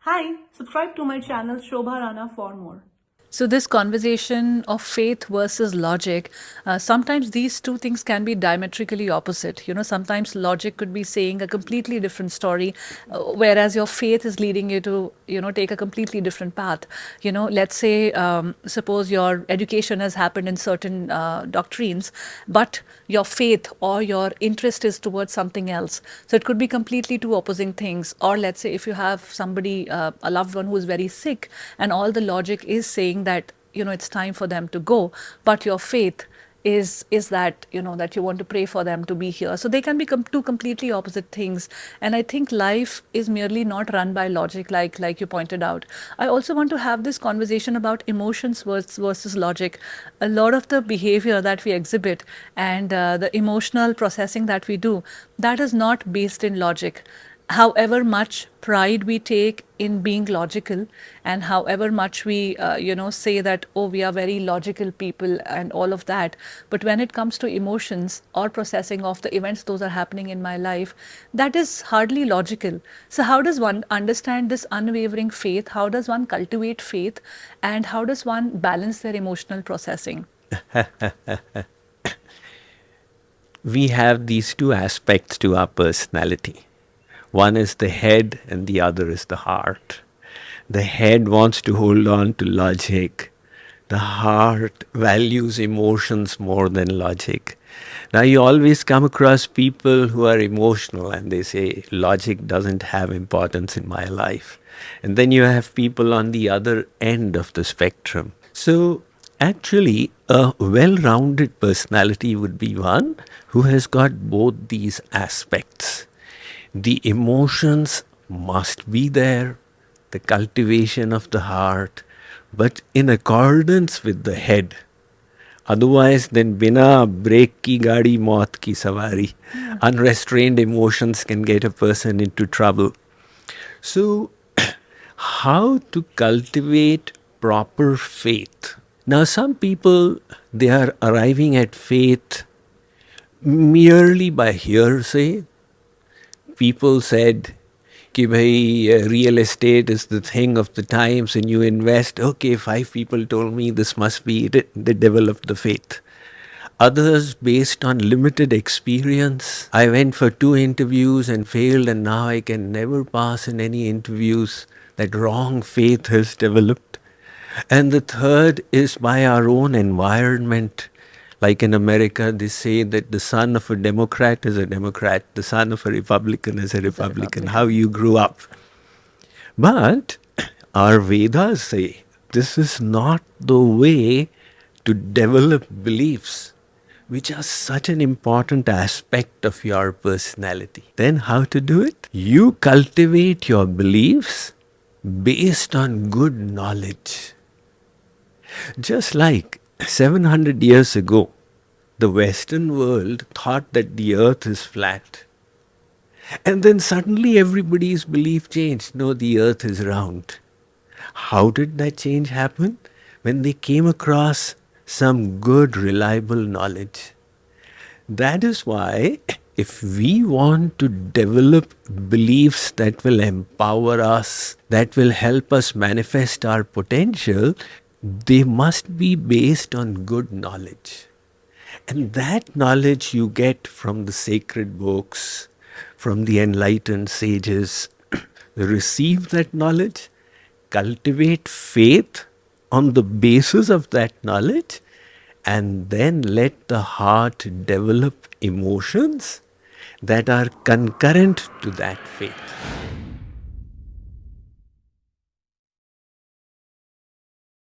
Hi, subscribe to my channel Shobha Rana for more. So, this conversation of faith versus logic, sometimes these two things can be diametrically opposite. Sometimes logic could be saying a completely different story, whereas your faith is leading you to, take a completely different path. Let's say, suppose your education has happened in certain doctrines, but your faith or your interest is towards something else. So, it could be completely two opposing things. Or let's say, if you have somebody, a loved one who is very sick, and all the logic is saying that it's time for them to go, but your faith is that that you want to pray for them to be here. So they can be two completely opposite things. And I think life is merely not run by logic, like you pointed out. I also want to have this conversation about emotions versus logic. A lot of the behavior that we exhibit and the emotional processing that we do, that is not based in logic. However much pride we take in being logical, and however much we say that, oh, we are very logical people and all of that, but when it comes to emotions or processing of the events those are happening in my life, that is hardly logical. So how does one understand this unwavering faith? How does one cultivate faith, and how does one balance their emotional processing? We have these two aspects to our personality. One is the head and the other is the heart. The head wants to hold on to logic. The heart values emotions more than logic. Now, you always come across people who are emotional and they say, logic doesn't have importance in my life. And then you have people on the other end of the spectrum. So, actually, a well rounded personality would be one who has got both these aspects. The emotions must be there, the cultivation of the heart, but in accordance with the head. Otherwise, then bina break ki gaadi maut ki savari. Unrestrained emotions can get a person into trouble. So, how to cultivate proper faith? Now, some people, they are arriving at faith merely by hearsay. People said, कि भाई real estate is the thing of the times and you invest. Okay, 5 people told me this must be it. They developed the faith. Others, based on limited experience, I went for 2 interviews and failed, and now I can never pass in any interviews. That wrong faith has developed. And the third is by our own environment. Like in America, they say that the son of a Democrat is a Democrat, the son of a Republican is a Republican, how you grew up. But our Vedas say this is not the way to develop beliefs, which are such an important aspect of your personality. Then how to do it? You cultivate your beliefs based on good knowledge. Just like 700 years ago, the Western world thought that the earth is flat. And then suddenly everybody's belief changed. No, the earth is round. How did that change happen? When they came across some good, reliable knowledge. That is why, if we want to develop beliefs that will empower us, that will help us manifest our potential, they must be based on good knowledge. And that knowledge you get from the sacred books, from the enlightened sages. Receive that knowledge, cultivate faith on the basis of that knowledge, and then let the heart develop emotions that are concurrent to that faith.